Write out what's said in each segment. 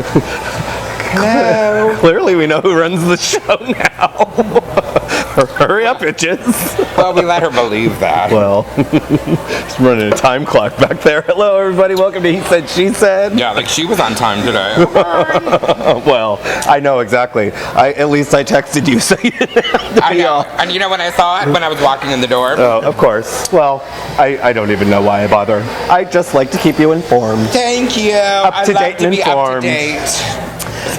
Hello. Clearly we know who runs the show now. Hurry up, bitches. Well, we let her believe that. Well, just running a time clock back there. Hello, everybody. Welcome to He Said, She Said. Yeah, like she was on time today. Well, I know exactly. At least I texted you, so you didn't have to I be know. all... And you know when I saw it? When I was walking in the door? Oh, of course. Well, I don't even know why I bother. I just like to keep you informed. Thank you. Up to date and informed. Up to date.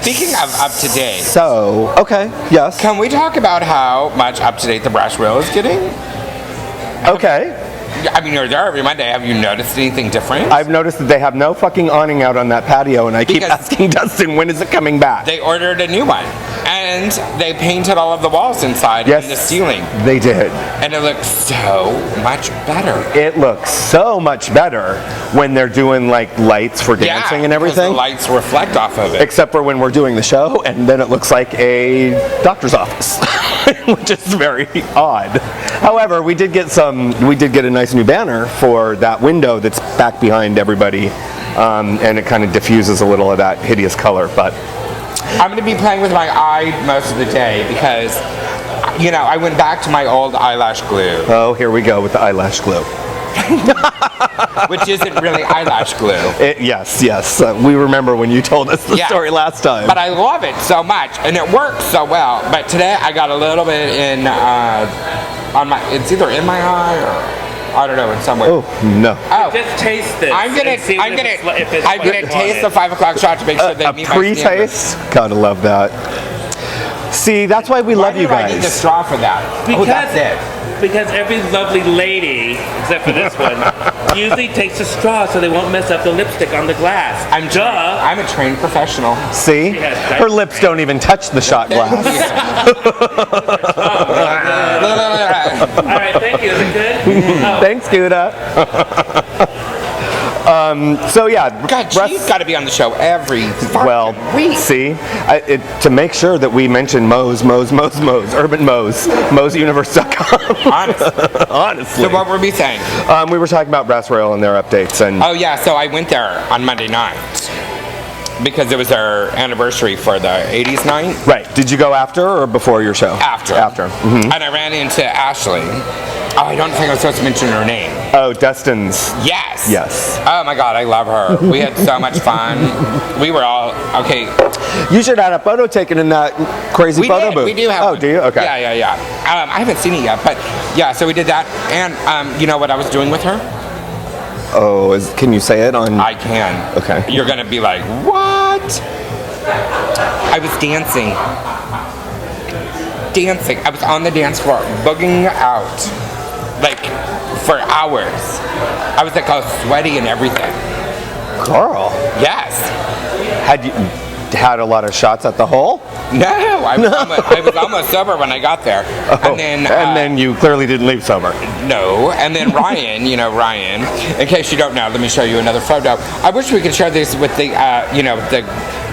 Speaking of up to date. So, okay, yes. Can we talk about how much up to date the Brass Rail is getting? Okay. I mean, you're there every Monday. Have you noticed anything different? I've noticed that they have no fucking awning out on that patio, and I keep asking Dustin, when is it coming back? They ordered a new one, and they painted all of the walls inside and the ceiling. They did. And it looks so much better. It looks so much better when they're doing like lights for dancing and everything. The lights reflect off of it. Except for when we're doing the show, and then it looks like a doctor's office, which is very odd. However, we did get a nice new banner for that window that's back behind everybody, and it kind of diffuses a little of that hideous color. But I'm going to be playing with my eye most of the day because, you know, I went back to my old eyelash glue. Oh, here we go with the eyelash glue. Which isn't really eyelash glue. Yes. We remember when you told us the story last time. But I love it so much, and it works so well. But today I got a little bit in on my. It's either in my eye or I don't know, in some way. Oh no! Oh, just taste this. I'm gonna taste the 5 o'clock shot to make sure they meet my standards. Pre-taste. Gotta love that. See, that's why we love you guys. Why do I need the straw for that? Because, that's it. Because every lovely lady, except for this one, usually takes a straw so they won't mess up the lipstick on the glass. I'm a trained professional. See? Her lips don't even touch the shot glass. All right, thank you. Is it good? Thanks, Gouda. So yeah, God, she's got to be on the show every week. See, to make sure that we mention Moe's, Urban Moe's, Moe'sUniverse.com. Honestly. So what were we saying? We were talking about Brass Rail and their updates, and oh yeah, so I went there on Monday night because it was our anniversary for the 80s night. Right. Did you go after or before your show? After. Mm-hmm. And I ran into Ashley. Oh, I don't think I was supposed to mention her name. Oh, Dustin's. Yes. Oh my God, I love her. We had so much fun. We were all okay. You should have had a photo taken in that crazy photo booth. We do have. Oh, do you? Okay. Yeah. I haven't seen it yet, but yeah. So we did that, and you know what I was doing with her? Oh, can you say it on? I can. Okay. You're gonna be like, what? I was dancing. I was on the dance floor, bugging out, like for hours. I was like all sweaty and everything. Carl. Yes. Had you had a lot of shots at the hole? No, I was almost sober when I got there. Oh, and then you clearly didn't leave sober. No, and then Ryan, in case you don't know, let me show you another photo. I wish we could share this with the, the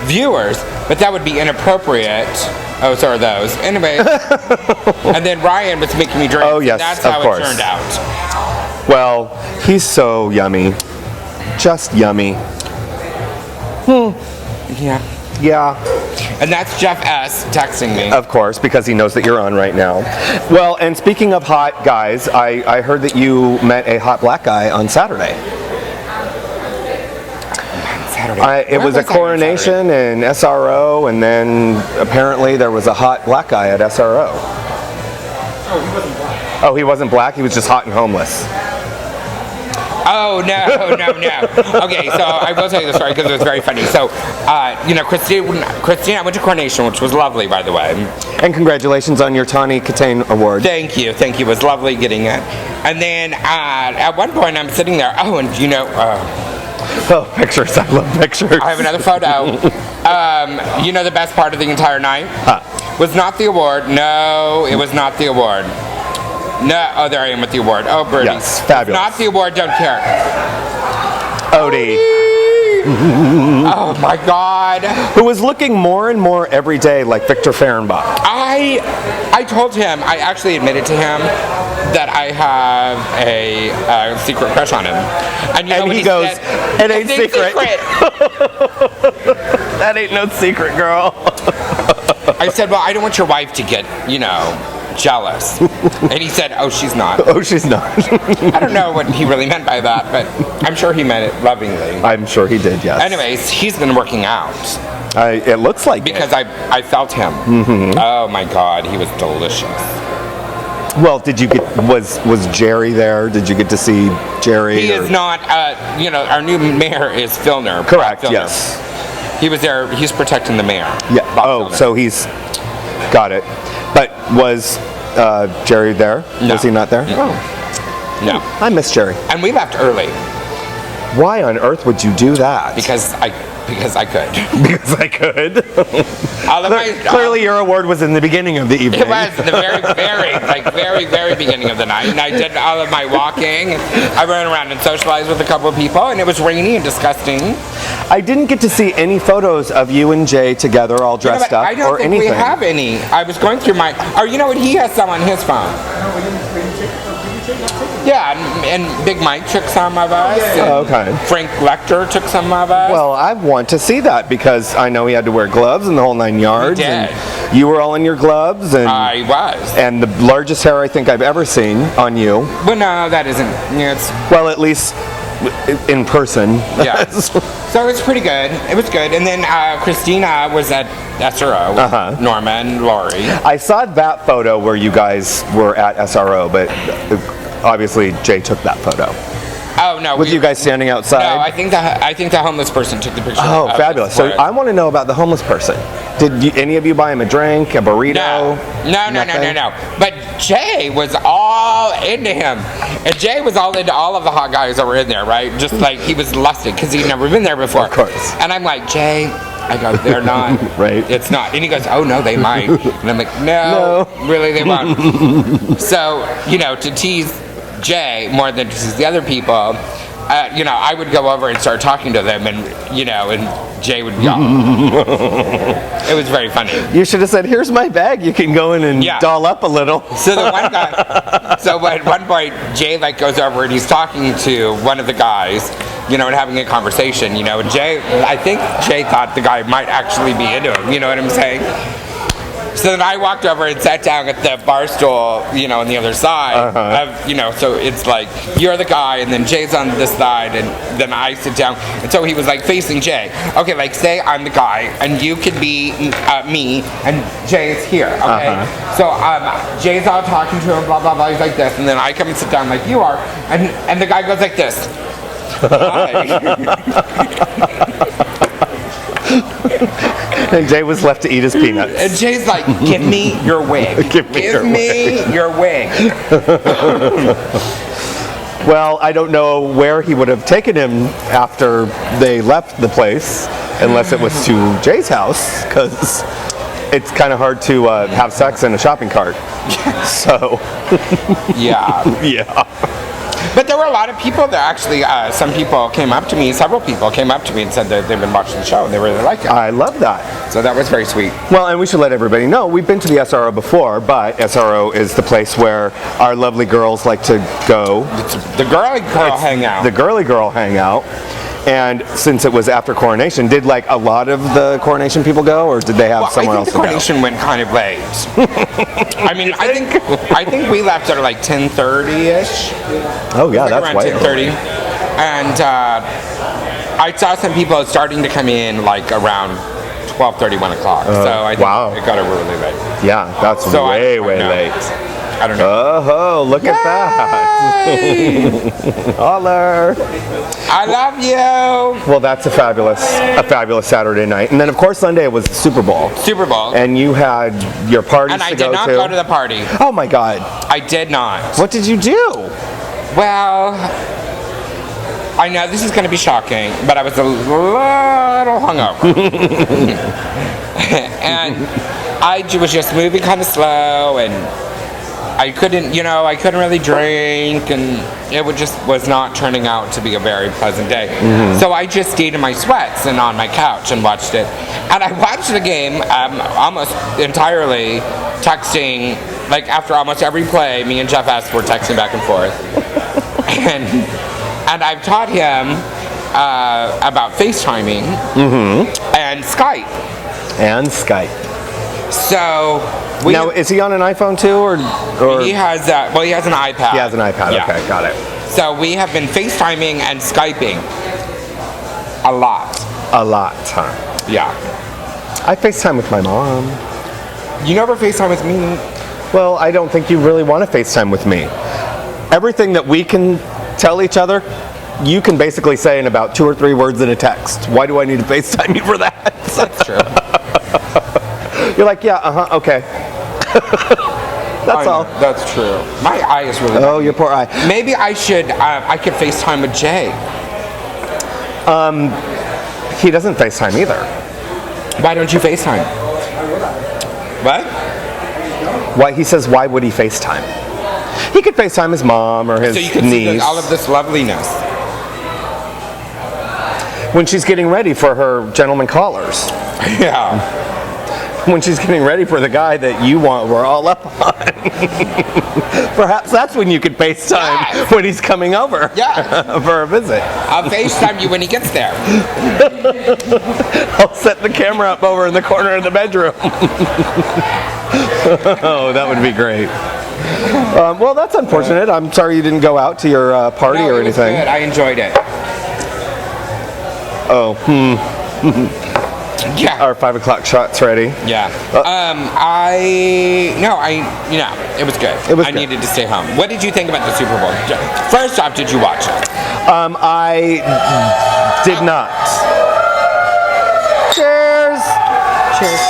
viewers, but that would be inappropriate. Oh, so are those. Anyway, and then Ryan was making me drink. Oh, yes, that's of how course. It turned out. Well, he's so yummy. Just yummy. Yeah. And that's Jeff S. texting me. Of course, because he knows that you're on right now. Well, and speaking of hot guys, I heard that you met a hot black guy on Saturday. It was a coronation and SRO, and then apparently there was a hot black guy at SRO. Oh, he wasn't black. Oh, he wasn't black? He was just hot and homeless. Oh, no. Okay, so I will tell you the story because it was very funny. So, Christine, I went to coronation, which was lovely, by the way. And congratulations on your Tawny Katane Award. Thank you. It was lovely getting it. And then at one point I'm sitting there, oh, pictures. I love pictures. I have another photo. The best part of the entire night was not the award. No, it was not the award. No, oh, there I am with the award. Oh, Birdie. Yes, fabulous. Not the award, don't care. Odie. Oh, my God. Who was looking more and more every day like Victor Fehrenbach. I I told him, I actually admitted to him that I have a secret crush on him. And, you know And what he goes, said? "It ain't secret." That ain't no secret, girl. I said, well, I don't want your wife to get, jealous. And he said, oh, she's not. Oh, she's not. I don't know what he really meant by that, but I'm sure he meant it lovingly. I'm sure he did, yes. Anyways, he's been working out It looks like because it. I felt him. Mm-hmm. Oh my God, he was delicious. Well, did you get, was Jerry there? Did you get to see Jerry? He is not, our new mayor is Filner. Correct, Filner. yes. He was there, he's protecting the mayor. Yeah. Bob Oh, Filner. so he's got it. But was Jerry there? No. Was he not there? No. Oh, No. I miss Jerry. And we left early Why on earth would you do that? because I could. Because I could. All of my, Clearly, your award was in the beginning of the evening. It was the very beginning of the night, and I did all of my walking. I ran around and socialized with a couple of people, and it was rainy and disgusting. I didn't get to see any photos of you and Jay together, all dressed up, I don't or think anything. we have any. I was going through my. Oh, you know what? He has some on his phone. Yeah, and Big Mike took some of us. Oh, okay. Frank Lecter took some of us. Well, I want to see that because I know he had to wear gloves and the whole 9 yards. He did. And you were all in your gloves, and I was. and the largest hair I think I've ever seen on you. But no, that isn't. It's Well, at least in person. yeah. So it's pretty good. It was good. And then Christina was at SRO. Uh-huh. Norma and Lori. I saw that photo where you guys were at SRO, but obviously Jay took that photo. Oh no. With you guys standing outside? No, I think the homeless person took the picture. Oh, of fabulous. us So for us. I want to know about the homeless person. Did any of you buy him a drink, a burrito? No. Nothing? But Jay was all into him. And Jay was all into all of the hot guys that were in there, right? Just like he was lusted because he'd never been there before. Of course. And I'm like, Jay, I go, they're not. Right. It's not. And he goes, oh no, they might. And I'm like, no. Really, they won't. So, to tease Jay more than to tease the other people, I would go over and start talking to them, and and Jay would go. It was very funny. You should have said, "Here's my bag. You can go in and Yeah. doll up a little." So the one guy, at one point, Jay goes over and he's talking to one of the guys, and having a conversation, and Jay, I think Jay thought the guy might actually be into him. You know what I'm saying? So then I walked over and sat down at the bar stool, on the other side. So it's like, you're the guy, and then Jay's on this side, and then I sit down. And so he was facing Jay. Okay, say I'm the guy, and you could be me, and Jay is here, okay? So Jay's all talking to him, blah, blah, blah. He's like this, and then I come and sit down like you are, and the guy goes like this. And Jay was left to eat his peanuts. And Jay's like, give me your wig. Give me your wig. Well, I don't know where he would have taken him after they left the place, unless it was to Jay's house, because it's kind of hard to have sex in a shopping cart. So, Yeah. yeah. But there were a lot of people there. Actually, several people came up to me and said that they've been watching the show and they really like it. I love that. So that was very sweet. Well, and we should let everybody know, we've been to the SRO before, but SRO is the place where our lovely girls like to go. It's the girly girl hangout. The girly girl hangout. And since it was after coronation, did a lot of the coronation people go, or did they have somewhere else I to think go? the coronation went kind of late. I think we left at 10:30ish. Oh yeah, that's around way 10:30. And I saw some people starting to come in around 12:30, 1 o'clock. So I think wow. it got over really late. Yeah, that's So way I know. late. I don't know. Oh, look at Yay! that. Holler. I love you. Well, that's a fabulous Saturday night. And then, of course, Sunday was Super Bowl. Super Bowl. And you had your parties And I to did go not to. go to the party. Oh, my God. I did not. What did you do? Well, I know this is going to be shocking, but I was a little hungover. And I was just moving kind of slow, and I couldn't really drink, and it was not turning out to be a very pleasant day. So I just stayed in my sweats and on my couch and watched it. And I watched the game almost entirely texting, like after almost every play, me and Jeff S. were texting back and forth. and I've taught him about FaceTiming and Skype. And Skype. So now, is he on an iPhone too, or he has he has an iPad. He has an iPad. Yeah. Okay, got it. So we have been FaceTiming and Skyping a lot. A lot, huh? Yeah. I FaceTime with my mom. You never FaceTime with me. Well, I don't think you really want to FaceTime with me. Everything that we can tell each other, you can basically say in about 2 or 3 words in a text. Why do I need to FaceTime you for that? That's true. You're like, yeah, okay. That's all. That's true. My eye is really Oh, your poor eye. Maybe I could FaceTime with Jay. He doesn't FaceTime either. Why don't you FaceTime? What? Why? He says, why would he FaceTime? He could FaceTime his mom or his So you can niece. see all of this loveliness. When she's getting ready for her gentleman callers. Yeah. When she's getting ready for the guy that we're all up on. Perhaps that's when you could FaceTime, Yes. when he's coming over for a visit. I'll FaceTime you when he gets there. I'll set the camera up over in the corner of the bedroom. Oh, that would be great. Well, that's unfortunate. I'm sorry you didn't go out to your party No, or it was anything. good. I enjoyed it. Oh, Yeah. Our 5 o'clock shot's ready. Yeah. It was good. It was I good. needed to stay home. What did you think about the Super Bowl? First off, did you watch it? I did not. Cheers. Cheers.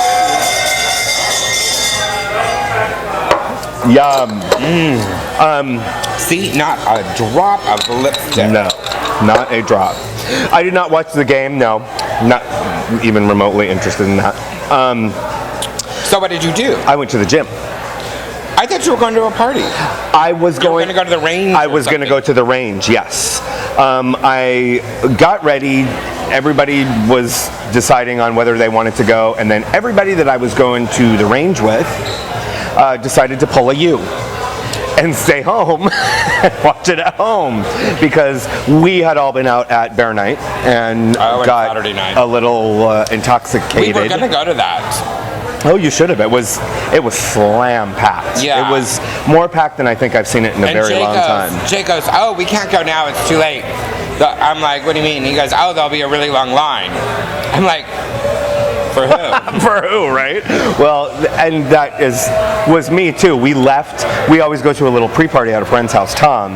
Yum. See, not a drop of lipstick. No, not a drop. I did not watch the game. No, not even remotely interested in that. So what did you do? I went to the gym. I thought you were going to a party. I was You were going going to go to the range. I was going to go to the range, yes. I got ready. Everybody was deciding on whether they wanted to go, and then everybody that I was going to the range with decided to pull a U and stay home and watch it at home, because we had all been out at Bear Night and and got Saturday night. a little We intoxicated. were going to go to that. Oh, you should have. It was slam packed. Yeah. It was more packed than I think I've seen it in a very long time. Jay goes, oh, we can't go now. It's too late. I'm like, what do you mean? He goes, oh, there'll be a really long line. I'm like, for who? For who, right? Well, and that was me too. We left. We always go to a little pre-party at a friend's house, Tom,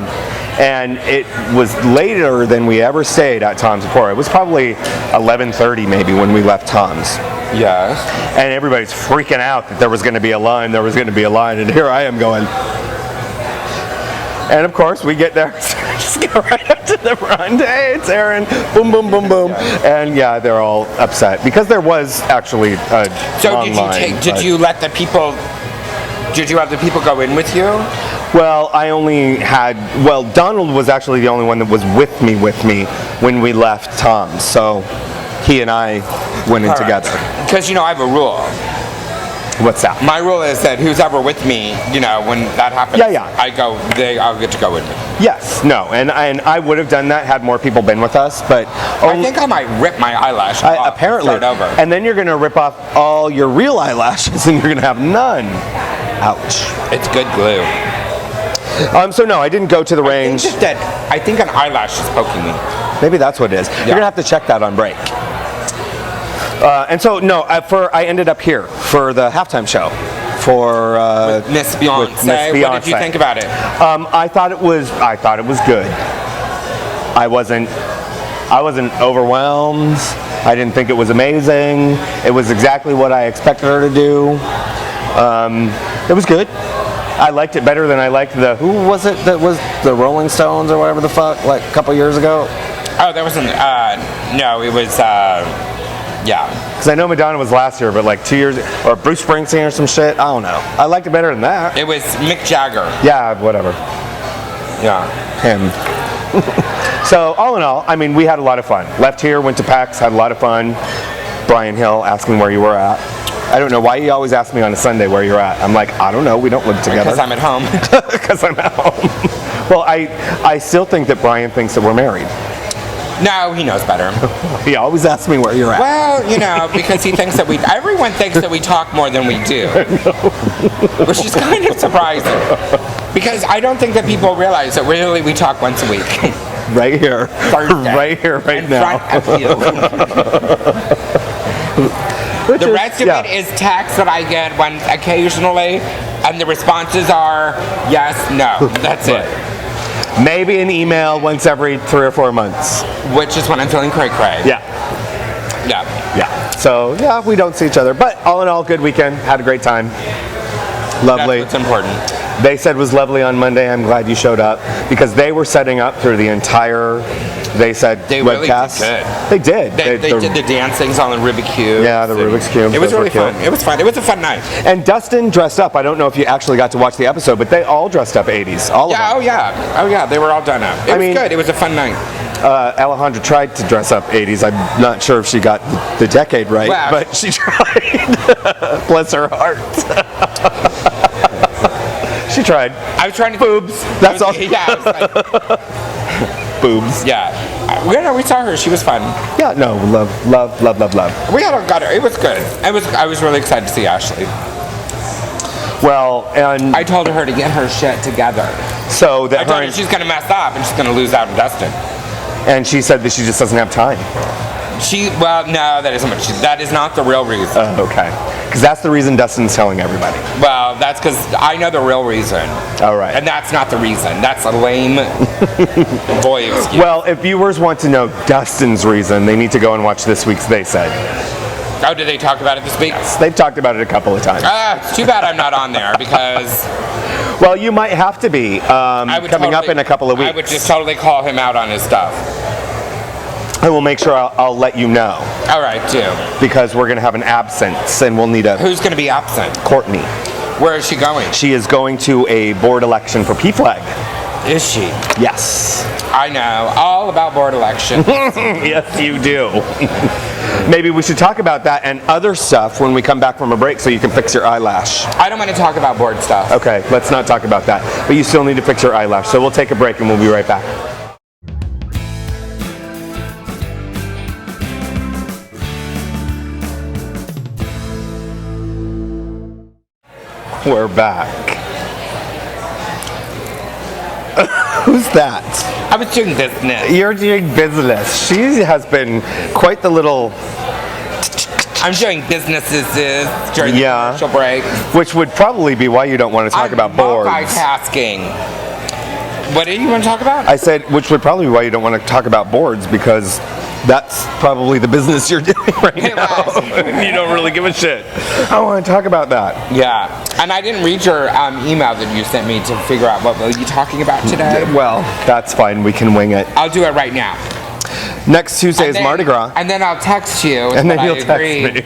and it was later than we ever stayed at Tom's before. It was probably 11:30 maybe when we left Tom's. Yes. And everybody's freaking out that there was going to be a line. There was going to be a line, and here I am going. And of course, we get there, just go right up to the front. Hey, it's Aaron. Boom, boom, boom, boom. And yeah, they're all upset because there was actually a So long line. did you have the people go in with you? Well, Donald was actually the only one that was with me when we left Tom's. So he and I went in together. Because, I have a rule. What's that? My rule is that who's ever with me, when that happens, Yeah. I'll get to go with me. Yes, no, and I would have done that had more people been with us, but I think I might rip my eyelash off. apparently, Start over. and then you're going to rip off all your real eyelashes, and you're going to have none. Ouch. It's good glue. So no, I didn't go to the range. I think an eyelash is poking me. Maybe that's what it is. You're going to have to check that on break. And so no, I ended up here for the halftime show for Miss Beyonce. with Miss What did you think about it? I thought it was good. I wasn't overwhelmed. I didn't think it was amazing. It was exactly what I expected her to do. It was good. I liked it better than I liked who was it that was the Rolling Stones or whatever the fuck, like a couple years ago? Oh, there wasn't. No, it was. Yeah. Because I know Madonna was last year, but like 2 years, or Bruce Springsteen or some shit. I don't know. I liked it better than that. It was Mick Jagger. Yeah, whatever. Yeah. Him. So all in all, I mean, we had a lot of fun. Left here, went to PAX, had a lot of fun. Brian Hill asking where you were at. I don't know why he always asks me on a Sunday where you're at. I'm like, I don't know. We don't live together. Because I'm at home. Because I'm at home. Well, I still think that Brian thinks that we're married. No, he knows better. He always asks me where you're at. Well, you know, because he thinks that everyone thinks that we talk more than we do. Which is kind of surprising. Because I don't think that people realize that really we talk once a week. Right here. Thursday. Right here, right in now. front of you. The rest of it is text that I get occasionally, and the responses are yes, no. That's it. Maybe an email once every 3 or 4 months. Which is when I'm feeling cray-cray. Yeah. Yeah. Yeah. So, yeah, we don't see each other. But all in all, good weekend. Had a great time. Lovely. That's what's important. They said was lovely on Monday. I'm glad you showed up. Because they were setting up through the entire, they said, They really webcast. did They did. They did the dancings on the Rubik's Cube. Yeah, the Rubik's Cube. It was Those were really cute. fun. It was fun. It was a fun night. And Dustin dressed up. I don't know if you actually got to watch the episode, but they all dressed up 80s. All of Yeah, them. oh yeah. They were all done up. It was good. It was a fun night. Alejandra tried to dress up 80s. I'm not sure if she got the decade right, Well, but she tried. Bless her heart. She tried. I was trying to Boobs. That's all. Yeah. I was like, Boobs. yeah. We saw her. She was fun. Yeah, no, love. We all got her. It was good. I was really excited to see Ashley. Well, and I told her to get her shit together. so I that told her she's gonna mess up and she's gonna lose out to Dustin. and she said that she just doesn't have time. Well, no, that isn't what that is not the real reason. Okay. Because that's the reason Dustin's telling everybody. Well, that's because I know the real reason. All right. And that's not the reason. That's a lame boy excuse. Well, if viewers want to know Dustin's reason, they need to go and watch this week's They Said. Oh, did they talk about it this week? They've talked about it a couple of times. It's too bad I'm not on there because Well, you might have to be coming up in a couple of weeks. I would just totally call him out on his stuff. I will make sure I'll let you know All right, do. because we're going to have an absence and we'll need a Who's going to be absent? Courtney. Where is she going? She is going to a board election for PFLAG. Is she? Yes. I know all about board elections. Yes, you do. Maybe we should talk about that and other stuff when we come back from a break so you can fix your eyelash. I don't want to talk about board stuff. Okay, let's not talk about that. But you still need to fix your eyelash. So we'll take a break and we'll be right back. We're back. Who's that? I was doing business. You're doing business. She has been quite the little, I'm doing businesses during the Yeah. commercial break. which would probably be why you don't want to talk I'm about boards. multitasking. What do you want to talk about? I said, which would probably be why you don't want to talk about boards because that's probably the business you're doing right now. You don't really give a shit. I want to talk about that. Yeah, and I didn't read your email that you sent me to figure out what we'll be talking about today. Well, that's fine. We can wing it. I'll do it right now. Next Tuesday And is then- Mardi Gras. And then I'll text you. And then that I you'll text agree me.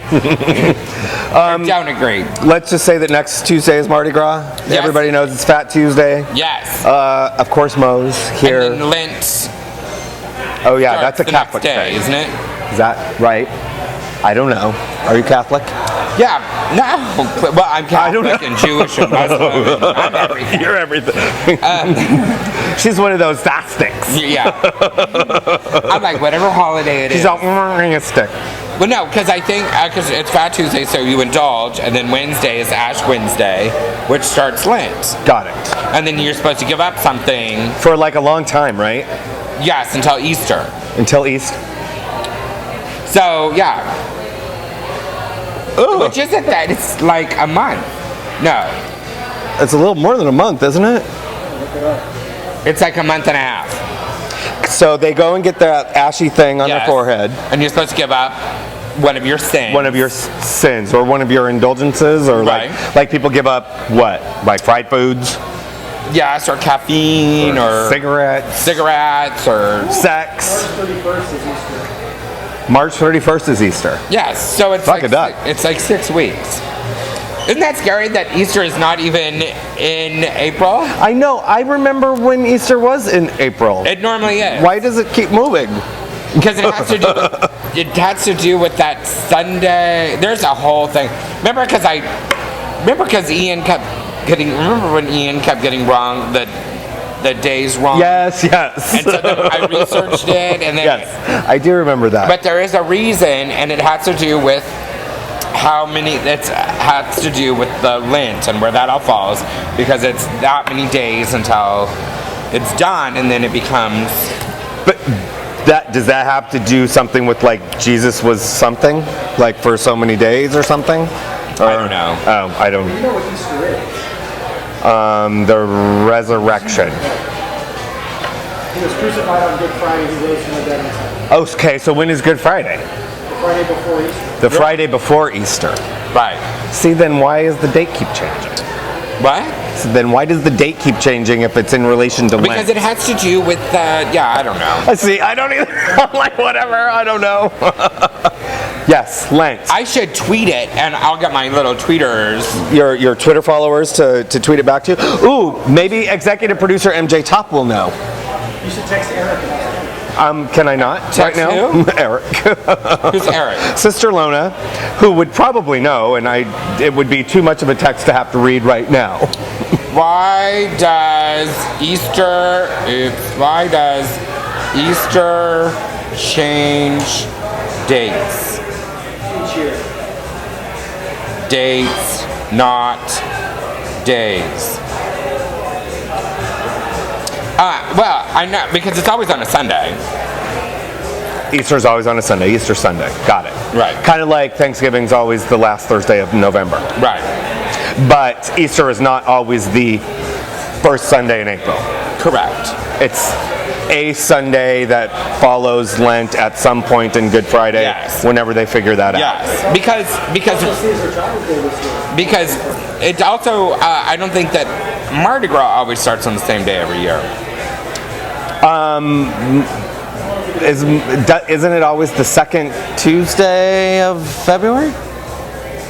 or don't agree. Let's just say that next Tuesday is Mardi Gras. Yes. Everybody knows it's Fat Tuesday. Yes. Of course, Moe's here. And then Lent Oh yeah, that's a the Catholic next day, thing. isn't it? Is that right? I don't know. Are you Catholic? Yeah. No. Well, I'm don't Catholic and Jewish and Muslim. And I'm everything. You're everything. She's one of those Gnostics. Yeah. I'm like, whatever holiday it is. She's all a stick. Well, no, because I think because it's Fat Tuesday, so you indulge, and then Wednesday is Ash Wednesday, which starts Lent, Got it. and then you're supposed to give up something. For like a long time, right? Yes, until Easter. Until East. So yeah, Ooh, which isn't that? It's like a month. No, it's a little more than a month, isn't it? it's like a month and a half. So they go and get that ashy thing on their Yes. forehead. And you're supposed to give up one of your sins. One of your sins or one of your indulgences or Right. like people give up what? Like fried foods, Yes, or caffeine, or cigarettes, cigarettes, or sex. March 31st is Easter. Yes, so it's Fuck like it up. it's like 6 weeks. Isn't that scary that Easter is not even in April? I know. I remember when Easter was in April. It normally is. Why does it keep moving? Because it has to do with, it has to do with that Sunday. There's a whole thing. Remember because Ian kept getting. Remember when Ian kept getting wrong the days wrong. Yes. And so then I researched it, and then. Yes, I do remember that. But there is a reason, and it has to do with how many. It has to do with the Lent and where that all falls, because it's that many days until it's done, and then it becomes. But does that have to do something with like Jesus was something, like for so many days or something? Or, I don't know. Oh, I don't. You know what Easter is? The resurrection. He was crucified on Good Friday. He rose from the dead on Sunday. Okay, so when is Good Friday? The Friday before Easter. The Friday before Easter. Right. See, then why is the date keep changing? What? So then why does the date keep changing if it's in relation to Because Lent? it has to do with yeah, I don't know. See, I don't either. I'm like, whatever, I don't know. Yes, Lent. I should tweet it, and I'll get my little tweeters. Your Twitter followers to tweet it back to you. Ooh, maybe executive producer MJ Top will know. You should text Eric and ask him. Can I not right Text now? who? Eric. Who's Eric? Sister Lona, who would probably know, and it would be too much of a text to have to read right now. Why does Easter change dates? Each year. Dates, not days. Well, I know, because it's always on a Sunday. Easter's always on a Sunday. Easter Sunday. Got it. Right. Kind of like Thanksgiving's always the last Thursday of November. Right. But Easter is not always the first Sunday in April. Correct. It's a Sunday that follows Lent at some point in Good Friday, Yes. whenever they figure that out. Yes. Because Caesar Child's Day this year. because it also I don't think that Mardi Gras always starts on the same day every year. Isn't it always the second Tuesday of February?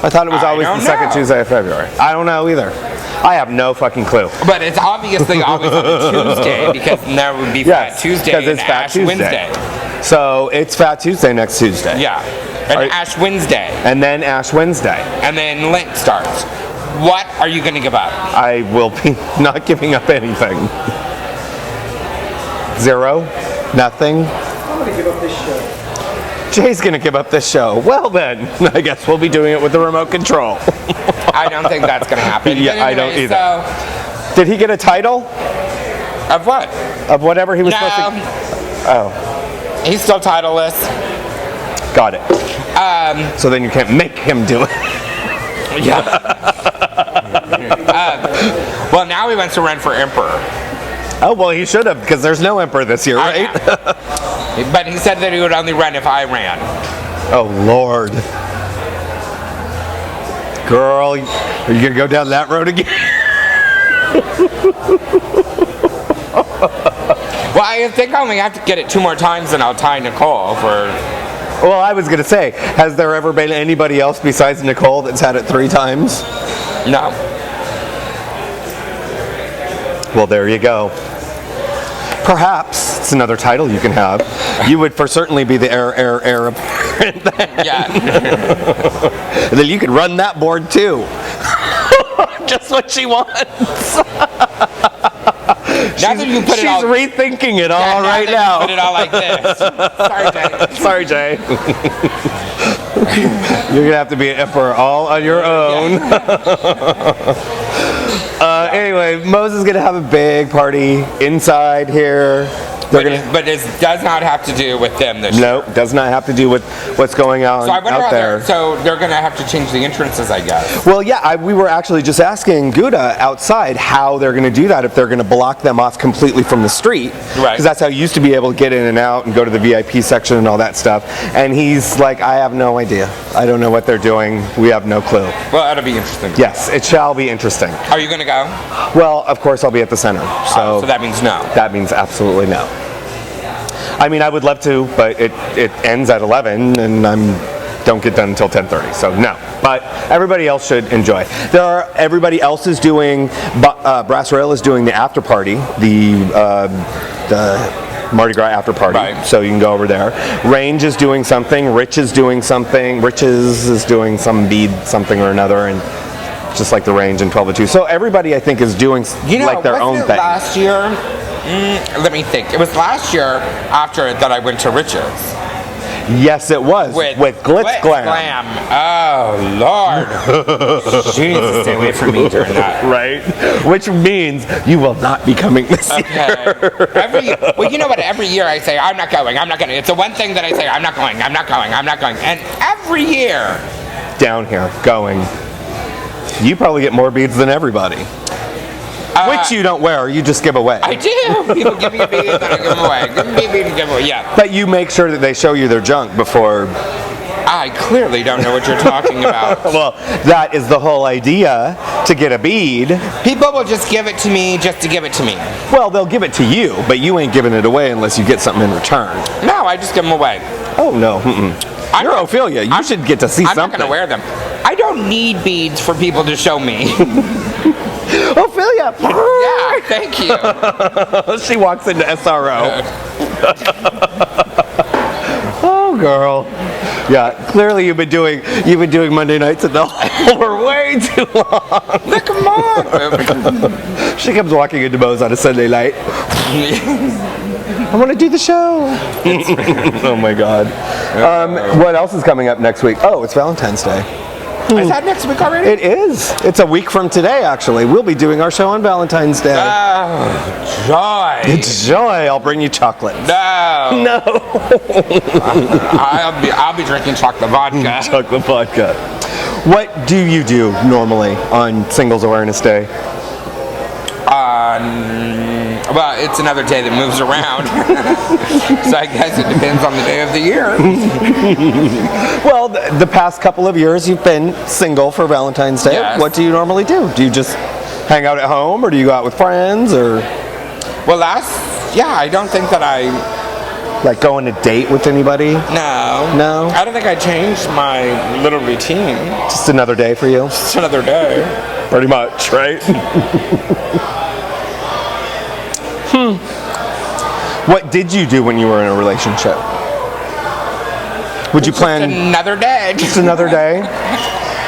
I thought it was I always don't the second know. Tuesday of February. I don't know either. I have no fucking clue. But it's obviously always on a Tuesday because there would be Fat Tuesday because and it's Fat Ash Tuesday. Wednesday. So it's Fat Tuesday next Tuesday. Yeah. And Are- Ash Wednesday. And then Ash Wednesday. And then Lent starts. What are you going to give up? I will be not giving up anything. Zero? Nothing? I'm going to give up this show. Jay's gonna give up this show. Well then, I guess we'll be doing it with the remote control. I don't think that's going to happen. Yeah, But I don't anyway, either. Did he get a title So, of what? of whatever he was supposed to? No. Oh, He's still titleless. got it. So then you can't make him do it. Yeah. Well, now he wants to run for emperor. Oh well, he should have because there's no emperor this year, I right? know. But he said that he would only run if I ran. Oh Lord, girl, are you gonna go down that road again? Well, I think I only have to get it 2 more times and I'll tie Nicole for... Well, I was gonna say, has there ever been anybody else besides Nicole that's had it 3 times? No. Well, there you go. Perhaps it's another title you can have. You would for certainly be the heir apparent then. Yeah. And then you could run that board too. Just what she wants. Now that you put it all... She's rethinking it all Yeah, right that you now. put it all like this. Sorry, Jay. Sorry, Jay. You're gonna have to be an emperor all on your own. Anyway, Mose is gonna have a big party inside here. But it does not have to do with them this year. No, does not have to do with what's going on So I wonder out how there. they're going to have to change the entrances, I guess. Well, yeah, we were actually just asking Gouda outside how they're going to do that, if they're going to block them off completely from the street. Right. Because that's how you used to be able to get in and out and go to the VIP section and all that stuff. And he's like, I have no idea. I don't know what they're doing. We have no clue. Well, that'll be interesting. Yes, it shall be interesting. Are you going to go? Well, of course, I'll be at the center. So, So that means no. that means absolutely no. I mean, I would love to, but it ends at 11, and don't get done until 10:30. So no, but everybody else should enjoy. Everybody else is doing. Brass Rail is doing the after party, the Mardi Gras after party. Right. So you can go over there. Range is doing something. Rich is doing something. Riches is doing some bead something or another, and just like the Range and 12 and 2. So everybody, I think, is doing like their own wasn't it thing. last year? Let me think. It was last year after that I went to Riches. Yes, it was with Glitz Glam. Oh Lord, she needs to stay away from me during that. Right, which means you will not be coming this year. Okay. Well, you know what? Every year I say I'm not going. I'm not going. It's the one thing that I say I'm not going. I'm not going. I'm not going. And every year, down here going. You probably get more beads than everybody. Which you don't wear, you just give away. I do. People give me a bead, then I give them away. Give me a bead and give them away. Yeah. But you make sure that they show you their junk before. I clearly don't know what you're talking about. Well, that is the whole idea, to get a bead. People will just give it to me just to give it to me. Well, they'll give it to you, but you ain't giving it away unless you get something in return. No, I just give them away. Oh, no. You're Ophelia. You should get to see I'm something. not going to wear them. I don't need beads for people to show me. Ophelia! Yeah, thank you. She walks into SRO. Oh, girl. Yeah, clearly you've been doing Monday nights at the hall for way too long. Look, come on. She comes walking into Moe's on a Sunday night. I want to do the show. Oh my God. What else is coming up next week? Oh, it's Valentine's Day. Is that next week already? It is. It's a week from today, actually. We'll be doing our show on Valentine's Day. Oh, joy. It's joy. I'll bring you chocolate. No. No. I'll be drinking chocolate vodka. Chocolate vodka. What do you do normally on Singles Awareness Day? Well, it's another day that moves around. So I guess it depends on the day of the year. Well, the past couple of years you've been single for Valentine's Day. Yes. What do you normally do? Do you just hang out at home, or do you go out with friends, or Well, I don't think that I... like go on a date with anybody? No. No? I don't think I changed my little routine. Just another day for you? It's another day. Pretty much, right? What did you do when you were in a relationship? Would you plan Another day. just another day?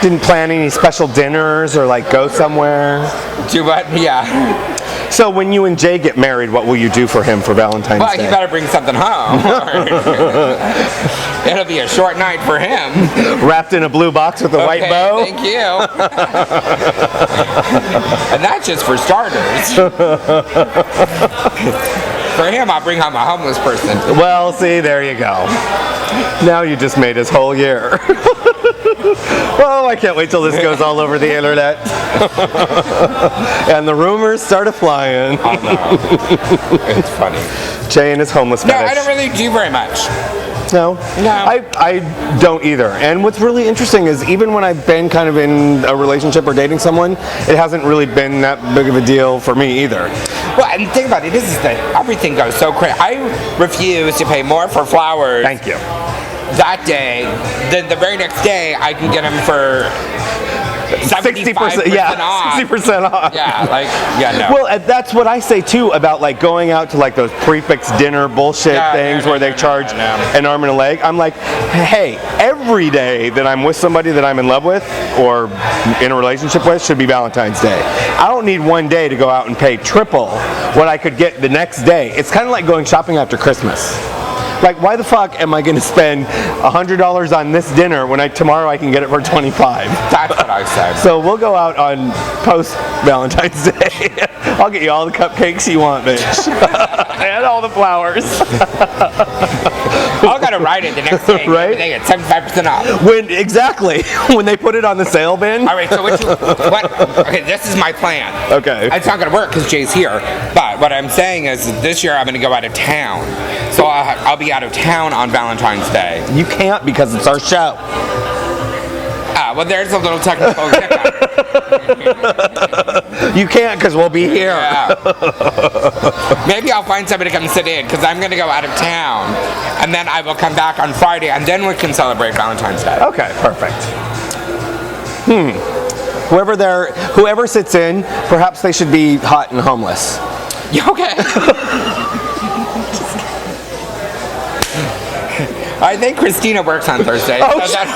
Didn't plan any special dinners or like go somewhere? Do what? Yeah. So when you and Jay get married, what will you do for him for Valentine's Well, Day? you better bring something home. It'll be a short night for him. Wrapped in a blue box with a white bow? Thank you. And that's just for starters. For him, I'll bring home a homeless person. Well, see, there you go. Now you just made his whole year. Oh, I can't wait till this goes all over the internet. And the rumors started flying. I know. It's funny. Jay and his homeless No, fetish. I don't really do very much. No? No. I don't either. And what's really interesting is even when I've been kind of in a relationship or dating someone, it hasn't really been that big of a deal for me either. Well, and think about it. This is that everything goes so crazy. I refuse to pay more for flowers Thank you. that day than the very next day I can get them for 60%, yeah, off. 60% off. Yeah, no. Well, that's what I say too about like going out to like those prefix dinner bullshit things where they charge an arm and a leg. I'm like, hey, every day that I'm with somebody that I'm in love with or in a relationship with should be Valentine's Day. I don't need one day to go out and pay triple what I could get the next day. It's kind of like going shopping after Christmas. Like, why the fuck am I going to spend $100 on this dinner when tomorrow I can get it for $25? That's what I said. So we'll go out on post Valentine's Day. I'll get you all the cupcakes you want, bitch. And all the flowers. I'll gotta write it the next day. Right? They get 75% off. Exactly. When they put it on the sale bin. All right, so okay, this is my plan. Okay. It's not gonna work because Jay's here. But what I'm saying is this year I'm gonna go out of town. So I'll be out of town on Valentine's Day. You can't because it's our show. Well, there's a little technical hiccup. You can't because we'll be here. Yeah. Maybe I'll find somebody to come sit in because I'm going to go out of town, and then I will come back on Friday, and then we can celebrate Valentine's Day. Okay, perfect. Whoever sits in, perhaps they should be hot and homeless. Yeah, okay. I think Christina works on Thursday. Oh, so that-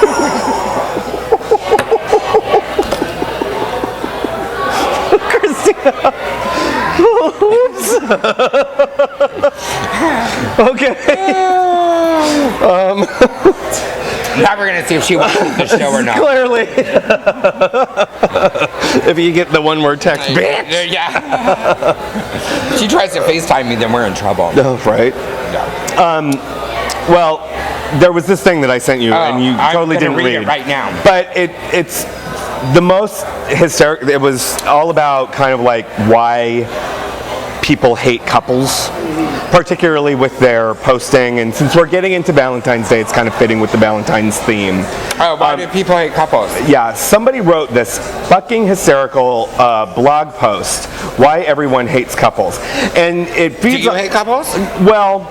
Christina. Oops. Okay. Now we're gonna see if she watches the show or not. Clearly. If you get the one-word text, bitch. Yeah. She tries to FaceTime me, then we're in trouble. Oh, right. Yeah. Well, there was this thing that I sent you, and you totally I'm didn't gonna read read it right now. But it's the most hysterical. It was all about kind of like why people hate couples, particularly with their posting. And since we're getting into Valentine's Day, it's kind of fitting with the Valentine's theme. Oh, why do people hate couples? Yeah, somebody wrote this fucking hysterical blog post, why everyone hates couples. And it Do feeds you hate couples? well,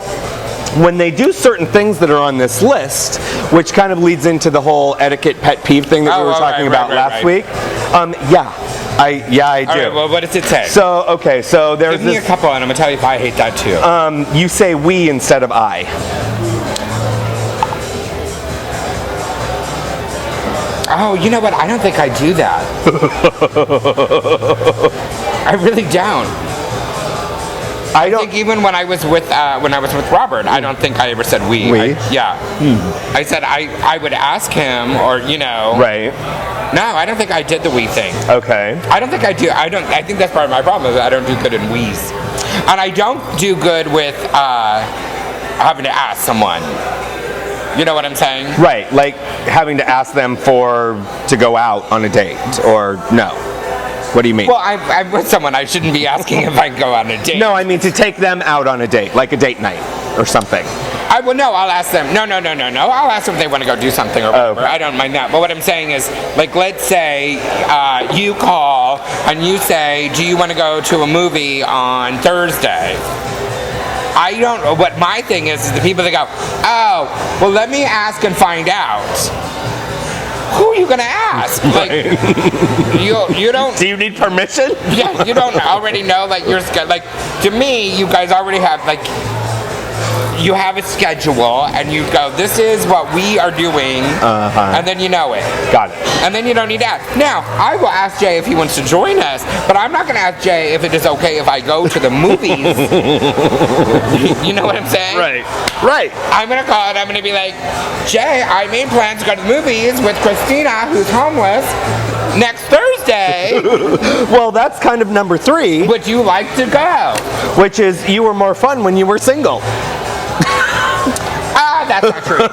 when they do certain things that are on this list, which kind of leads into the whole etiquette pet peeve thing that we were talking about last week. Yeah, I do. All right, well, what does it say? So, okay, so there's Give me a this, couple, and I'm gonna tell you if I hate that too. you say we instead of I. Oh, you know what? I don't think I do that. I really don't. I I think even when I was with Robert, I don't think I ever said we. We? I said I would ask him, or Right. No, I don't think I did the we thing. Okay. I don't think I do. I think that's part of my problem is I don't do good in we's, and I don't do good with having to ask someone. You know what I'm saying? Right, like having to ask them to go out on a date, or no. What do you mean? Well, I'm with someone. I shouldn't be asking if I can go on a date. No, I mean to take them out on a date, like a date night or something. I'll ask them. No. I'll ask them if they want to go do something or whatever. Okay. I don't mind that. But what I'm saying is, like, let's say you call and you say, do you want to go to a movie on Thursday? I don't know. What my thing is the people that go, oh, well, let me ask and find out. Who are you gonna ask? Like, you don't. Do you need permission? Yeah, you don't already know. Like like to me, you guys already have like. You have a schedule, and you go, this is what we are doing, and then you know it. Got it. And then you don't need to ask. Now, I will ask Jay if he wants to join us, but I'm not going to ask Jay if it is okay if I go to the movies. You know what I'm saying? Right. I'm going to call and I'm going to be like, Jay, I made plans to go to the movies with Christina, who's homeless, next Thursday. Well, that's kind of number 3, Would you like to go? which is you were more fun when you were single. That's not true.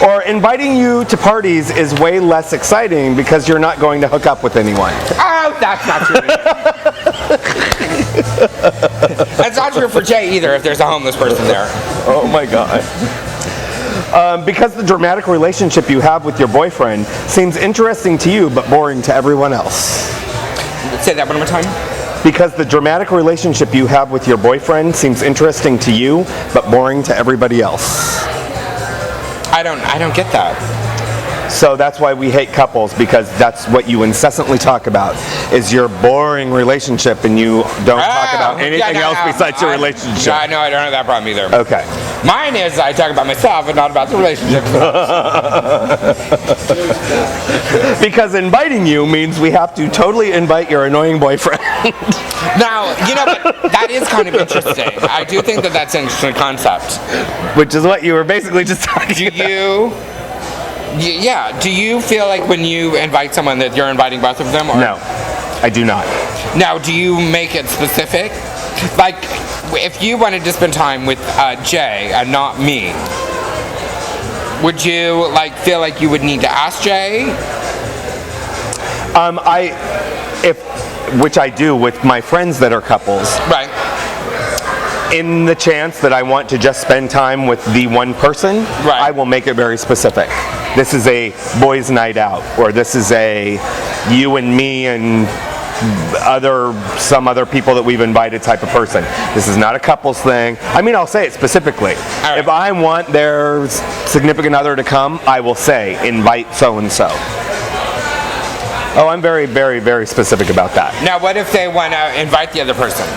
Or inviting you to parties is way less exciting because you're not going to hook up with anyone. Oh, that's not true. That's not true for Jay either if there's a homeless person there. Oh my God. Because the dramatic relationship you have with your boyfriend seems interesting to you but boring to everyone else. Say that one more time. Because the dramatic relationship you have with your boyfriend seems interesting to you but boring to everybody else. I don't get that. So that's why we hate couples, because that's what you incessantly talk about, is your boring relationship, and you don't talk about anything else besides your relationship. Yeah, no, I don't have that problem either. Okay. Mine is I talk about myself and not about the relationship. Because inviting you means we have to totally invite your annoying boyfriend. Now, you know what? That is kind of interesting. I do think that that's an interesting concept. Which is what you were basically just talking Do about. do you feel like when you invite someone that you're inviting both of them? Or? No, I do not. Now, do you make it specific? Like, if you wanted to spend time with Jay and not me, would you feel like you would need to ask Jay? Which I do with my friends that are couples. Right. In the chance that I want to just spend time with the one person, Right. I will make it very specific. this is a boys' night out, or this is a you and me and some other people that we've invited type of person. This is not a couples thing. I mean, I'll say it specifically. right. If I want their significant other to come, I will say, invite so-and-so. Oh, I'm very, very, very specific about that. Now, what if they want to invite the other person?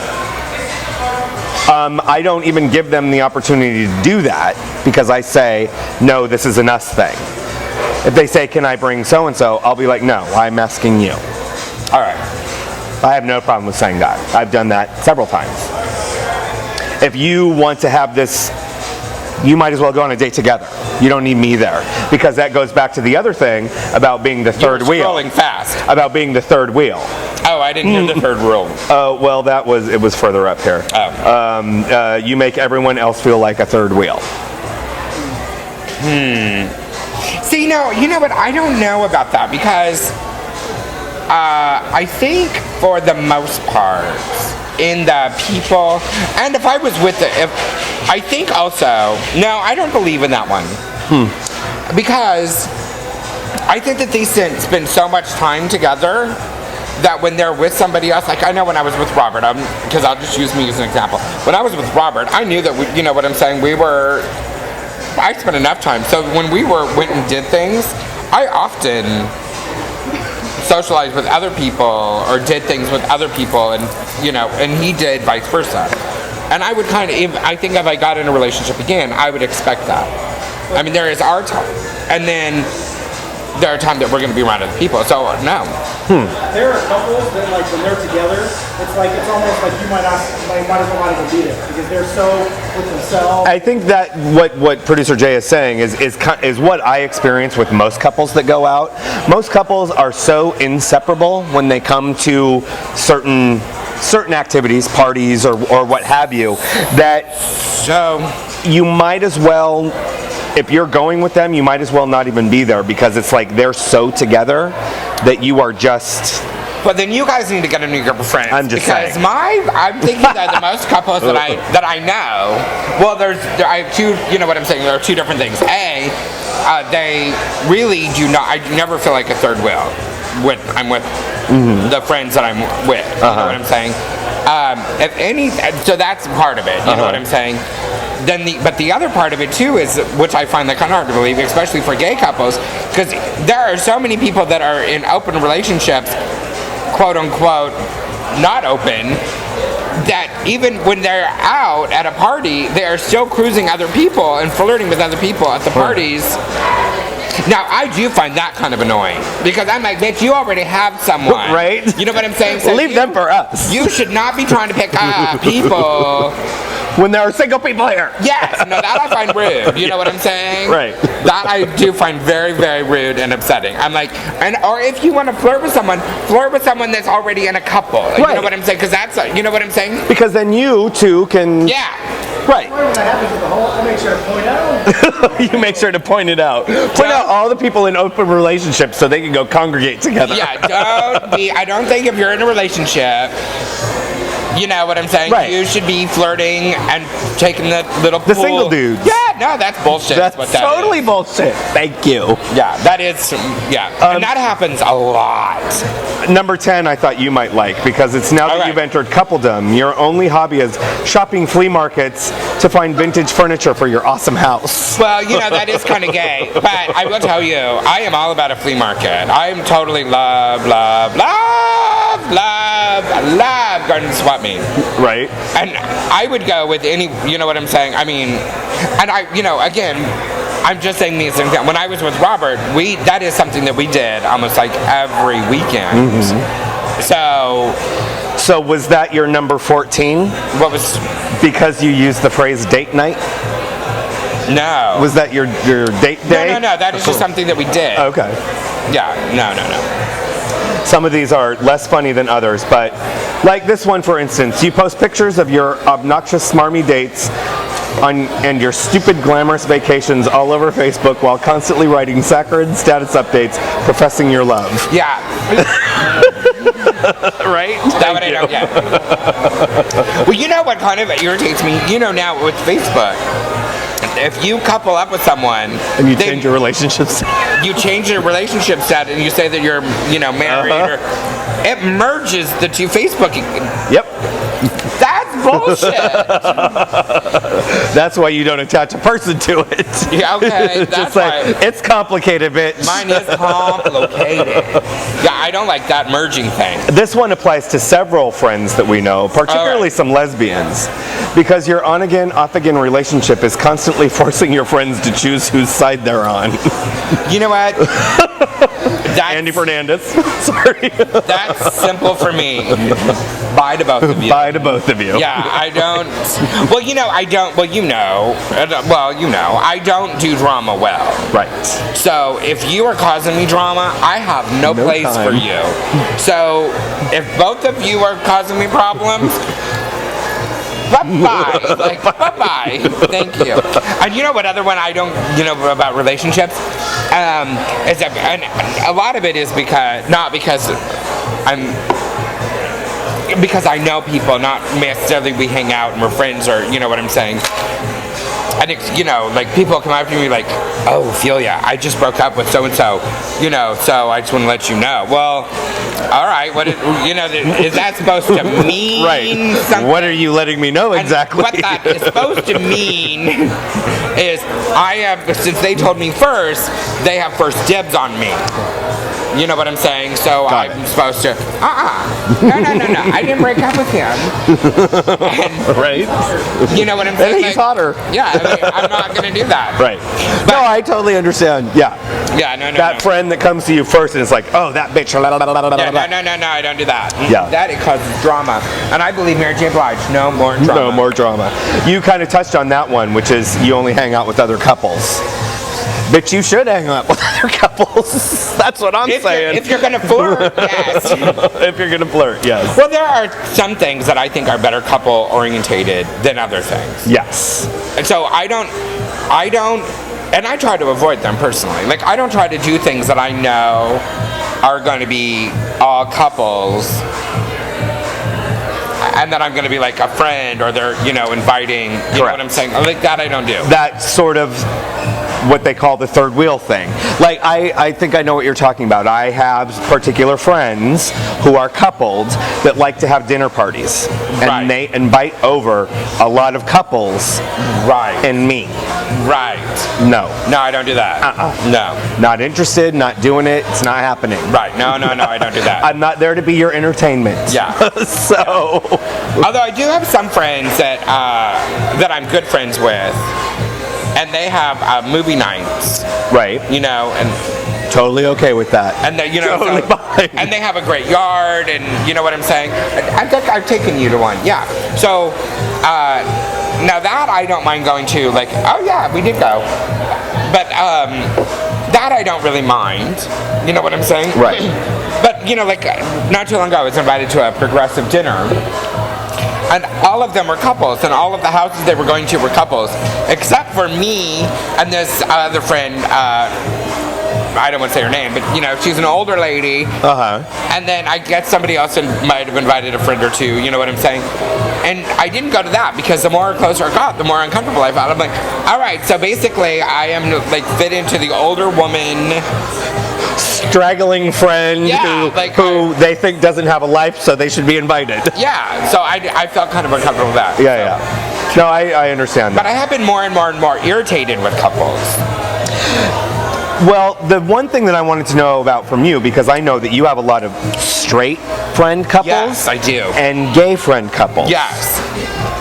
I don't even give them the opportunity to do that because I say, no, this is an us thing. If they say, can I bring so-and-so, I'll be like, no, I'm asking you. All right. I have no problem with saying that. I've done that several times. If you want to have this, you might as well go on a date together. You don't need me there. Because that goes back to the other thing about being the third You were wheel. scrolling fast. About being the third wheel. Oh, I didn't hear the third rule. Oh, well, it was further up here. Oh. You make everyone else feel like a third wheel. See, you know what? I don't know about that because I think for the most part, in the people, and if I was with I think also, no, I don't believe in that one. Because I think that they spend so much time together that when they're with somebody else, like I know when I was with Robert, because I'll just use me as an example. When I was with Robert, I knew that you know what I'm saying, I spent enough time. So when we went and did things, I often socialized with other people or did things with other people, and and he did vice versa. And I would I think if I got in a relationship again, I would expect that. I mean, there is our time, and then there are times that we're going to be around other people. So no. There are couples that, like, when they're together, it's almost like you might as well not even be there because they're so with themselves. I think that what producer Jay is saying is what I experience with most couples that go out. Most couples are so inseparable when they come to certain activities, parties, or what have you, that So you might as well, if you're going with them, you might as well not even be there because it's like they're so together that you are just. But then you guys need to get a new group of friends. I'm just because saying. I'm thinking that the most couples that I know, well, I have two. You know what I'm saying? There are two different things. A, they really do not. I never feel like a third wheel when I'm with the friends that I'm with. You know what I'm saying? If any, so that's part of it. You know what I'm saying? But the other part of it too is, which I find that kind of hard to believe, especially for gay couples, because there are so many people that are in open relationships, quote unquote, not open, that even when they're out at a party, they are still cruising other people and flirting with other people at the parties. Now, I do find that kind of annoying because I'm like, bitch, you already have someone. Right? You know what I'm saying? So Leave them for us. You should not be trying to pick up people. When there are single people here. Yes, no, that I find rude. You know what I'm saying? Right. That I do find very, very rude and upsetting. I'm like, or if you want to flirt with someone that's already in a couple. You know what I'm saying? Because that's, you know what I'm saying? Because then you two can. Yeah. Right. When that happens with the whole, I make sure to point out. You make sure to point it out. Point out all the people in open relationships so they can go congregate together. Yeah, I don't think if you're in a relationship, you know what I'm saying? Right. You should be flirting and taking the little The pool. single dudes. Yeah, no, that's bullshit. That's what that totally is. bullshit. Thank you. Yeah, that is, yeah. And that happens a lot. Number 10, I thought you might like, because it's now that Okay. you've entered coupledom, your only hobby is shopping flea markets to find vintage furniture for your awesome house. Well, you know, that is kind of gay. But I will tell you, I am all about a flea market. I am totally love garden swap meet. Right? And I would go with any, you know what I'm saying? I mean, and I, you know, again, I'm just saying these things. When I was with Robert, that is something that we did almost like every weekend. So was that your number 14? What was, Because you used the phrase date night? no. Was that your date day? No, that is just something that we did. Okay. Yeah, no. Some of these are less funny than others, but like this one, for instance, you post pictures of your obnoxious, smarmy dates and your stupid, glamorous vacations all over Facebook while constantly writing saccharine status updates professing your love. Yeah. Right? That what I don't get. Well, you know what kind of irritates me? You know, now with Facebook, if you couple up with someone And you then change your relationships. you change your relationship set and you say that you're, married, or it merges the two Facebook. Yep. That's bullshit. That's why you don't attach a person to it. Yeah, okay, It's that's just like, why. it's complicated, bitch. Mine is complicated. Yeah, I don't like that merging thing. This one applies to several friends that we know, particularly Alright. some lesbians, because your on-again, off-again relationship is constantly forcing your friends to choose whose side they're on. You know what? Andy Fernandez. Sorry. That's simple for me. Bye to both of you. Bye to both of you. Yeah, I don't. Well, I don't. Well, I don't do drama well. Right. So if you are causing me drama, I have no place time. for you. So if both of you are causing me problems, bye-bye. Like, bye-bye. Thank you. And you know what other one I don't, about relationships? Is that, and a lot of it is because I know people, not necessarily we hang out and we're friends, or you know what I'm saying. And it's, like people come up to me like, oh, Ophelia, I just broke up with so and so, so I just want to let you know. Well, all right, is that supposed to mean Right. something? What are you letting me know exactly? And what that is supposed to mean is since they told me first, they have first dibs on me. You know what I'm saying? So Got I'm it. supposed to, no, I didn't break up with him. Right. You know what I'm saying? And he's hotter. Yeah, I'm not going to do that. Right. No, I totally understand. Yeah. Yeah, no. That friend that comes to you first and it's like, oh, that bitch. Yeah, no, I don't do that. Yeah. That it causes drama. And I believe Mary J. Blige, no more drama. No more drama. You kind of touched on that one, which is you only hang out with other couples. But you should hang out with other couples. That's what I'm saying. If you're going to flirt, yes. If you're going to flirt, yes. Well, there are some things that I think are better couple orientated than other things. Yes. And so I don't, and I try to avoid them personally. Like, I don't try to do things that I know are going to be all couples, and that I'm going to be like a friend, or they're, inviting, you know what I'm saying? Like that I don't do. That sort of what they call the third wheel thing. Like, I think I know what you're talking about. I have particular friends who are coupled that like to have dinner parties. And Right. they invite over a lot of couples Right. and me. Right. No. No, I don't do that. No. Not interested, not doing it, it's not happening. Right. No, I don't do that. I'm not there to be your entertainment. Yeah. So, Although I do have some friends that I'm good friends with, and they have movie nights, right. and Totally okay with that. and they, Totally fine. and they have a great yard, and you know what I'm saying. I've taken you to one, yeah. So now that I don't mind going to, like, oh yeah, we did go, but that I don't really mind. You know what I'm saying? Right. But like not too long ago, I was invited to a progressive dinner. And all of them were couples, and all of the houses they were going to were couples, except for me and this other friend. I don't want to say her name, but she's an older lady. And then I guess somebody else might have invited a friend or two. You know what I'm saying? And I didn't go to that because the more closer I got, the more uncomfortable I felt. I'm like, all right, so basically I am like fit into the older woman. Straggling friend Yeah, who they think doesn't have a life, so they should be invited. Yeah, so I felt kind of uncomfortable with that. Yeah. No, I understand But that. I have been more and more irritated with couples. Well, the one thing that I wanted to know about from you, because I know that you have a lot of straight friend couples. Yes, I do. And gay friend couples. Yes.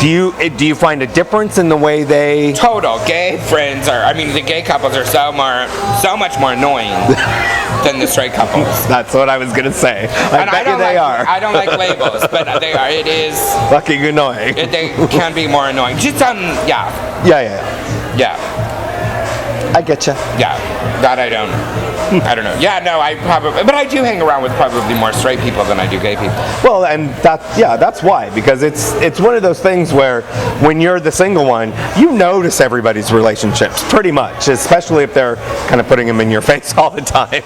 Do you find a difference in the way they... Total gay friends the gay couples are so much more annoying than the straight couples. That's what I was going to say. I bet you they are. I don't like labels, but they are. It is. Fucking annoying. They can be more annoying. Just Yeah. yeah. I get you. Yeah. That I don't know. Yeah, no, but I do hang around with probably more straight people than I do gay people. Well, and that's why, because it's one of those things where when you're the single one, you notice everybody's relationships pretty much, especially if they're kind of putting them in your face all the time.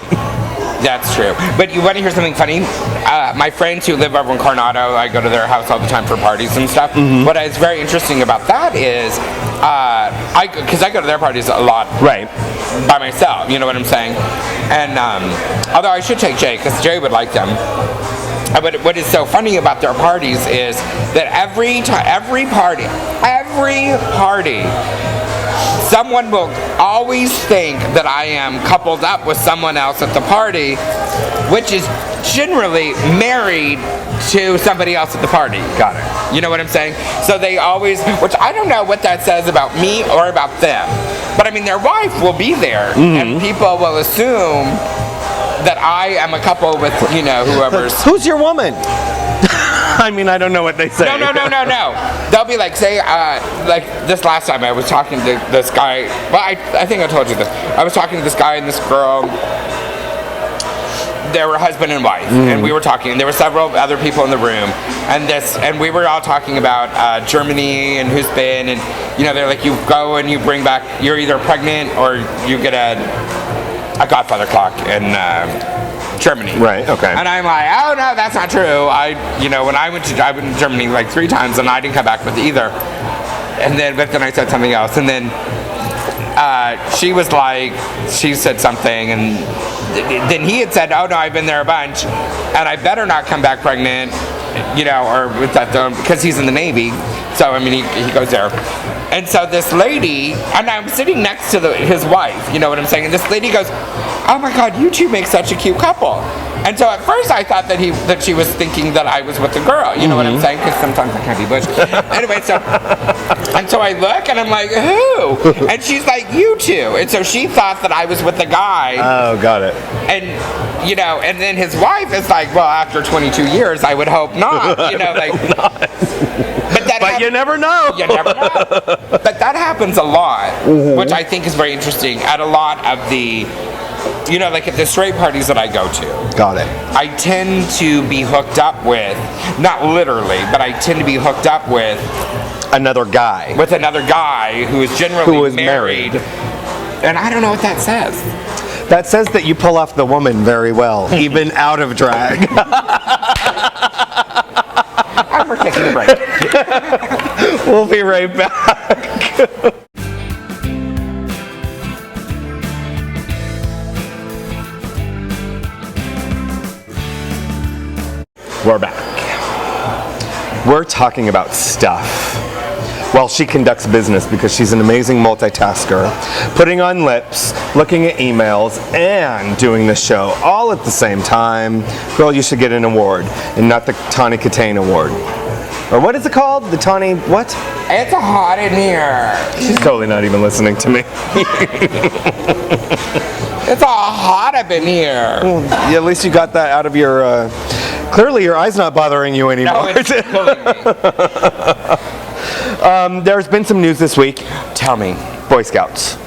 That's true. But you want to hear something funny? My friends who live over in Coronado, I go to their house all the time for parties and stuff. What is very interesting about that is, because I go to their parties a lot Right. by myself, you know what I'm saying? And although I should take Jay, because Jay would like them. But what is so funny about their parties is that every party, someone will always think that I am coupled up with someone else at the party, which is generally married to somebody else at the party. Got it. You know what I'm saying? So they always, which I don't know what that says about me or about them, but I mean their wife will be there, and people will assume that I am a couple with, you know, whoever's. Who's your woman? I mean, I don't know what they say. No. They'll be like, say, like this last time I was talking to this guy. Well, I think I told you this. I was talking to this guy and this girl. They were husband and wife, and we were talking. And there were several other people in the room, and we were all talking about Germany and who's been, and you know, they're like, you go and you bring back. You're either pregnant or you get a Godfather clock in Germany. Right, okay. And I'm like, oh no, that's not true. When I went to Germany like 3 times and I didn't come back with either. But then I said something else, and then she said something, and then he had said, oh no, I've been there a bunch, and I better not come back pregnant, you know, or with that, because he's in the Navy. So I mean, he goes there. And so this lady, and I'm sitting next to his wife, you know what I'm saying? And this lady goes, oh my God, you two make such a cute couple. And so at first I thought that she was thinking that I was with the girl, you know what I'm saying? Because sometimes I can't be butch. Anyway, so I look and I'm like, who? And she's like, you two. And so she thought that I was with the guy. Oh, got it. And, you know, and then his wife is like, well, after 22 years, I would hope not, you know, like. But you never know. You never know. But that happens a lot, which I think is very interesting at a lot of the, you know, like at the straight parties that I go to. Got it. I tend to be hooked up with, not literally, but I tend to be hooked up with another guy. With another guy who is generally married. And I don't know what that says. That says that you pull off the woman very well, even out of drag. We're taking a break. We'll be right back. We're back. We're talking about stuff. Well, she conducts business because she's an amazing multitasker, putting on lips, looking at emails, and doing the show all at the same time. Girl, you should get an award, and not the Tawny Katane Award. Or what is it called? The Tawny what? It's hot in here. She's totally not even listening to me. It's all hot up in here. Well, yeah, at least you got that out of your... clearly your eye's not bothering you anymore. No, it's killing me. There's been some news this week. Tell me. Boy Scouts.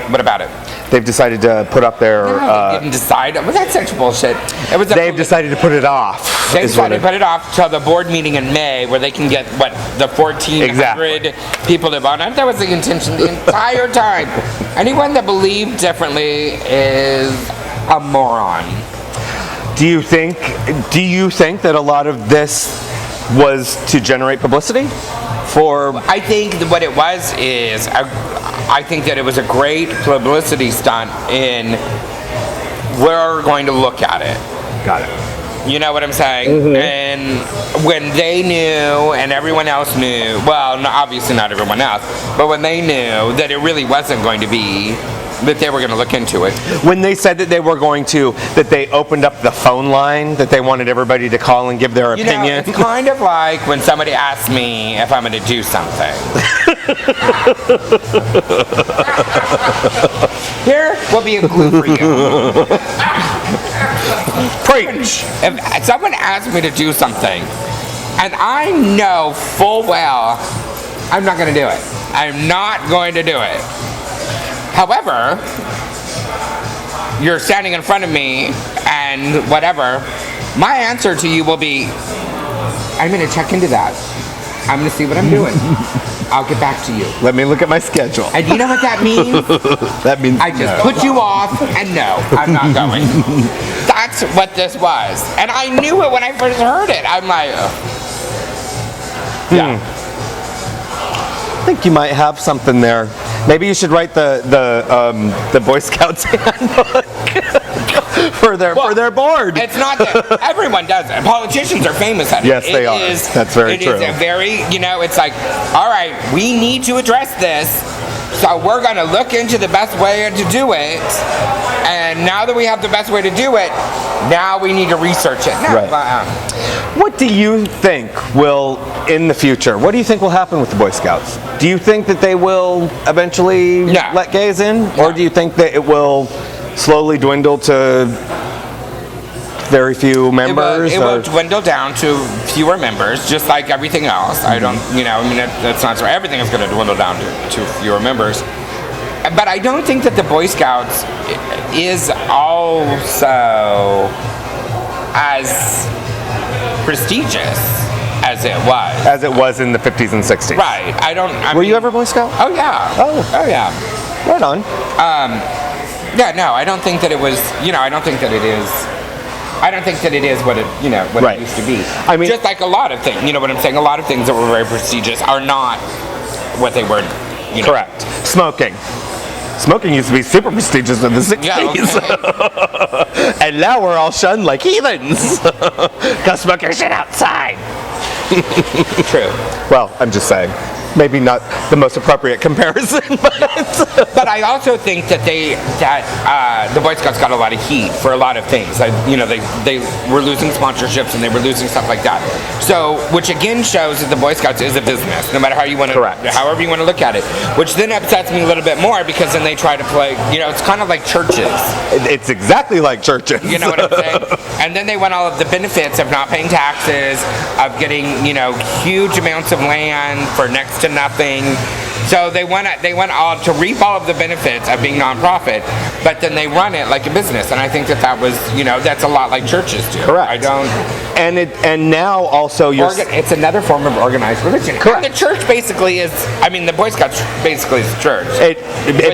What about it? They've decided to put up their... No, they didn't decide. Well, that's such bullshit. They've decided to put it off. They decided to put it off till the board meeting in May, where they can get, the 1,400 people to vote on. That was the intention the entire time. Anyone that believed differently is a moron. Do you think that a lot of this was to generate publicity? I think that what it was is, I think that it was a great publicity stunt in we're going to look at it. Got it. You know what I'm saying? And when they knew and everyone else knew, well, obviously not everyone else, but when they knew that it really wasn't going to be, that they were going to look into it. When they said that they were going to, that they opened up the phone line, that they wanted everybody to call and give their opinion. You know, it's kind of like when somebody asks me if I'm going to do something. Here will be a clue for you. Preach! If someone asks me to do something, and I know full well I'm not going to do it. I'm not going to do it. However, you're standing in front of me and whatever, my answer to you will be, I'm going to check into that. I'm gonna see what I'm doing. I'll get back to you. Let me look at my schedule. And you know what that means? That means I just put you off, and no, I'm not going. That's what this was. And I knew it when I first heard it. I'm like, yeah. I think you might have something there. Maybe you should write the Boy Scouts handbook for their board. It's not that everyone does it. Politicians are famous at it. Yes, they are. That's very true. It is a very, it's like, all right, we need to address this, so we're going to look into the best way to do it. And now that we have the best way to do it, now we need to research it. No, Right. What do you think will, in the future, what do you think will happen with the Boy Scouts? Do you think that they will eventually let gays in? No. Or do you think that it will slowly dwindle to very few members? It will dwindle down to fewer members, just like everything else. I don't, that's not true. Everything is going to dwindle down to fewer members. But I don't think that the Boy Scouts is also as prestigious as it was. As it was in the 50s and 60s. Right. Were you ever Boy Scout? Oh, yeah. Oh, yeah. Right on. Yeah, no, I don't think that it was, I don't think that it is. I don't think that it is what it, what Right. it used to be. I mean, just like a lot of things, you know what I'm saying? A lot of things that were very prestigious are not what they were. Correct. Smoking used to be super prestigious in the 60s. Yeah, okay. And now we're all shunned like heathens. Go smoke your shit outside. True. Well, I'm just saying. Maybe not the most appropriate comparison, But I also think that the Boy Scouts got a lot of heat for a lot of things. They were losing sponsorships and they were losing stuff like that. So, which again shows that the Boy Scouts is a business, no matter how you want to, however you want to look at it. Which then upsets me a little bit more because then they try to play. It's kind of like churches. It's exactly like churches. You know what I'm saying? And then they want all of the benefits of not paying taxes, of getting huge amounts of land for next to nothing. So they want all to reap all of the benefits of being nonprofit, but then they run it like a business. And I think that was that's a lot like churches do. Correct. I don't. And now also it's another form of organized religion. Correct. And the church basically is. I mean, the Boy Scouts basically is church. It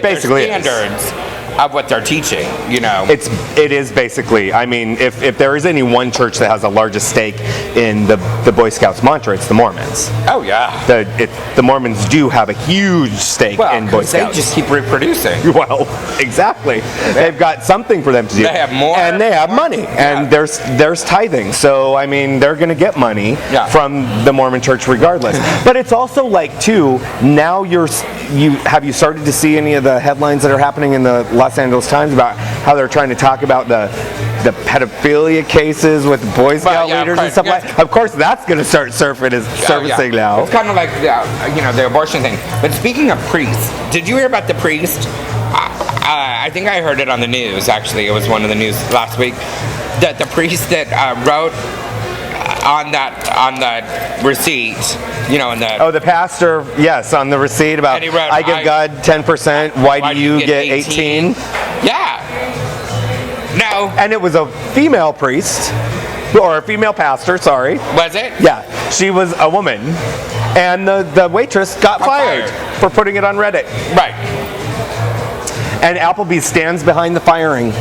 basically their standards of what they're teaching, It is basically, I mean, if there is any one church that has the largest stake in the Boy Scouts mantra, it's the Mormons. Oh, yeah. The Mormons do have a huge stake in Boy Scouts. They just keep reproducing. Well, exactly. They've got something for them to do. They have more. And they have money. And there's tithing. So, I mean, they're going to get money from the Mormon church regardless. But it's also like, too, now have you started to see any of the headlines that are happening in the Los Angeles Times about how they're trying to talk about the pedophilia cases with Boy Scout leaders and stuff like that? Of course, that's going to start surfacing now. It's kind of like the abortion thing. But speaking of priests, did you hear about the priest? I think I heard it on the news. Actually, it was one of the news last week. That the priest that wrote on the receipt, the pastor, yes, on the receipt about and he wrote, I give God 10%. Why do you get 18? Yeah. No. And it was a female priest, or a female pastor. Sorry. Was it? Yeah, she was a woman, and the waitress got fired for putting it on Reddit. Right. And Applebee's stands behind the firing.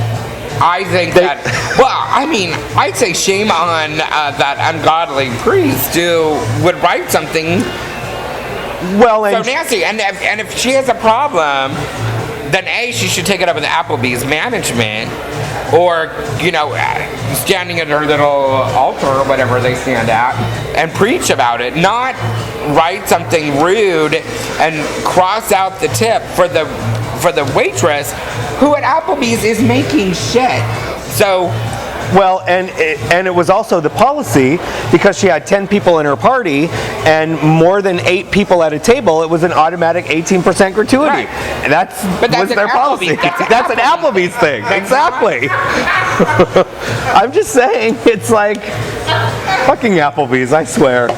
I think I'd say shame on that ungodly priest who would write something so nasty. And if she has a problem, then A, she should take it up with Applebee's management, or standing at her little altar or whatever they stand at and preach about it, not write something rude and cross out the tip for the waitress who at Applebee's is making shit. So, well, and it was also the policy, because she had 10 people in her party and more than 8 people at a table, it was an automatic 18% gratuity. Right. And that was their policy. That's an Applebee's thing. Exactly. I'm just saying, it's like fucking Applebee's, I swear.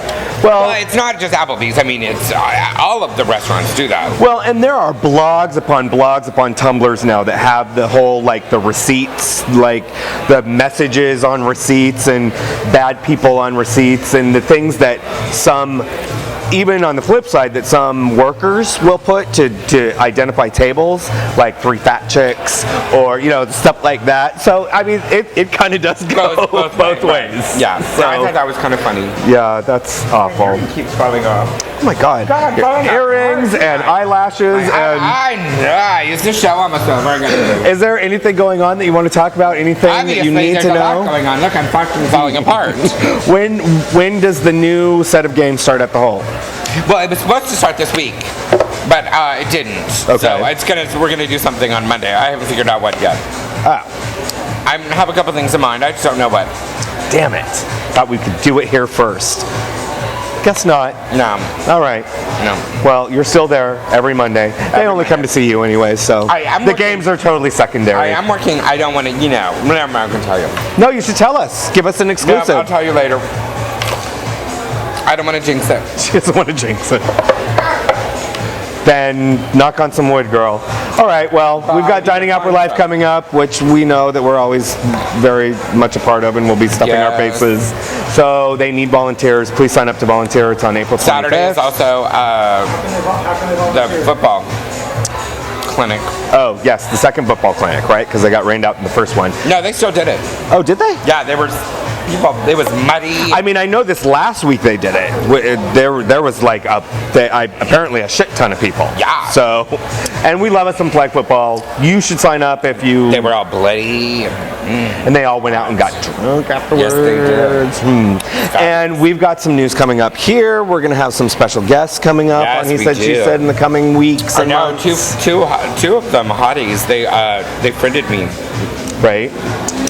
Well, it's not just Applebee's. I mean, it's all of the restaurants do that. Well, and there are blogs upon Tumblrs now that have the whole, like, the receipts, like the messages on receipts and bad people on receipts and the things that some even on the flip side, that some workers will put to identify tables, like 3 fat chicks or stuff like that. So I mean, it kind of does go both ways. Yeah. So So I thought that was kind of funny. yeah, that's awful. It keeps falling off. Oh my God! God, Your falling off. earrings and eyelashes and. I know. It's the show almost over. Is there anything going on that you want to talk about? Anything that you need there's to a lot know? going on. Look, I'm fucking falling apart. When does the new set of games start at the Hole? Well, it was supposed to start this week, but it didn't. Okay. So we're gonna do something on Monday. I haven't figured out what yet. Ah, I have a couple things in mind. I just don't know what. damn it! Thought we could do it here first. Guess not. No, All right. no. Well, you're still there every Monday. They only come to see you anyway, so I'm the working- games are totally secondary. I'm working. I don't want to. Whatever. I can tell you. No, you should tell us. Give us an No, exclusive. I'll tell you later. I don't want to jinx it. She doesn't want to jinx it. Then knock on some wood, girl. All right, well, we've got Dining Out for Life coming up, which we know that we're always very much a part of, and we'll be stuffing our Yes. faces. So they need volunteers. Please sign up to volunteer. It's on April 25th. Saturday is also How can they the volunteer? football clinic. Oh, yes, the second football clinic, right? Because they got rained out in the first one. No, they still did it. Oh, did they? Yeah, they were people. It was muddy. I mean, I know this last week they did it. There was like apparently a shit ton of people. Yeah. So, and we love us some flag football. You should sign up if you. They were all bloody. And they all went out and got drunk afterwards. Yes, they did. And we've got some news coming up here. We're going to have some special guests coming up. Yes, on He we Said, She do. Said in the coming weeks and No, months. two of them hotties. They friended me. Right.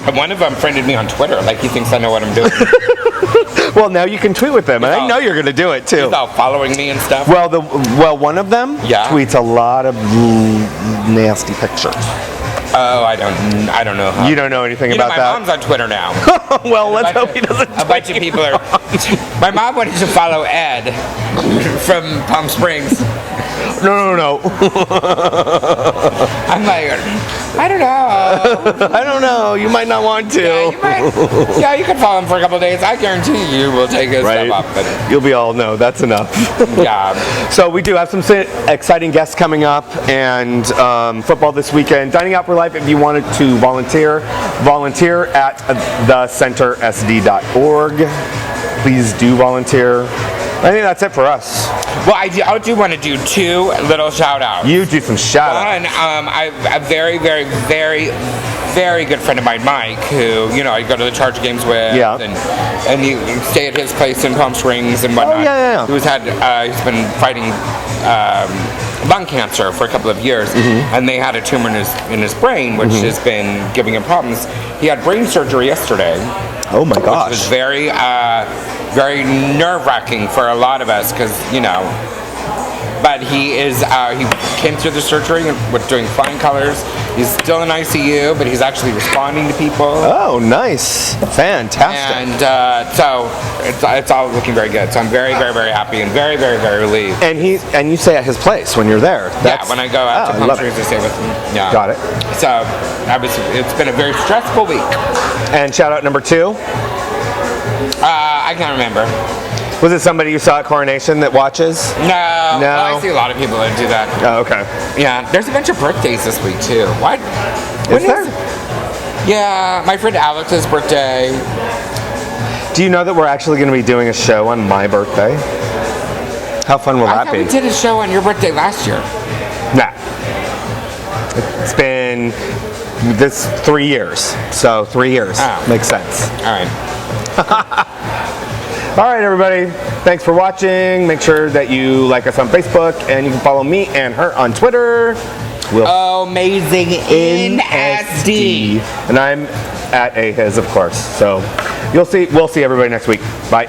And one of them friended me on Twitter. Like he thinks I know what I'm doing. Well, now you can tweet with them, and I all- know you're going to do it too. He's all following me and stuff. Well, one of them Yeah. tweets a lot of nasty pictures. Oh, I don't know. How. You don't know anything You know, about my that? mom's on Twitter now. Well, let's A bunch hope of- he doesn't. A bunch of people are. My mom wanted to follow Ed from Palm Springs. No. I'm like, I don't know. I don't know. You might not want to. Yeah, you can follow him for a couple days. I guarantee you will take his Right. stuff up. But You'll be all, no, that's enough. yeah, So we do have some exciting guests coming up, and football this weekend. Dining Out for Life, if you wanted to volunteer at thecentersd.org. Please do volunteer. I think that's it for us. well, I do want to do two little shout outs. You do some shout outs. One, a very, very, very, very good friend of mine, Mike, who I go to the Charger games with, Yeah. and you stay at his place in Palm Springs and whatnot. Oh, yeah. He's been fighting lung cancer for a couple of years, and they had a tumor in his brain, which has been giving him problems. He had brain surgery yesterday. Oh my It was gosh. very, very nerve-wracking for a lot of us because, but he came through the surgery and was doing flying colors. He's still in ICU, but he's actually responding to people. Oh, nice. Fantastic. And so it's all looking very good. So I'm very, very, very happy and very, very, very relieved. And you stay at his place when you're there. Yeah, when I go out to I Palm love Springs it. to stay with him. Yeah. Got it. So it's been a very stressful week. And shout out number 2. I can't remember. Was it somebody you saw at Coronation that watches? No. No. Well, I see a lot of people that do that. Oh, okay. Yeah, there's a bunch of birthdays this week too. What? Is there? Yeah, my friend Alex's birthday. Do you know that we're actually going to be doing a show on my birthday? How fun will I that thought be? we did a show on your birthday last year. Nah. It's been 3 years. So 3 years. Oh. Makes sense. All right. All right, everybody. Thanks for watching. Make sure that you like us on Facebook, and you can follow me and her on Twitter. Amazing in SD. And I'm at AHIS, of course. So we'll see everybody next week. Bye.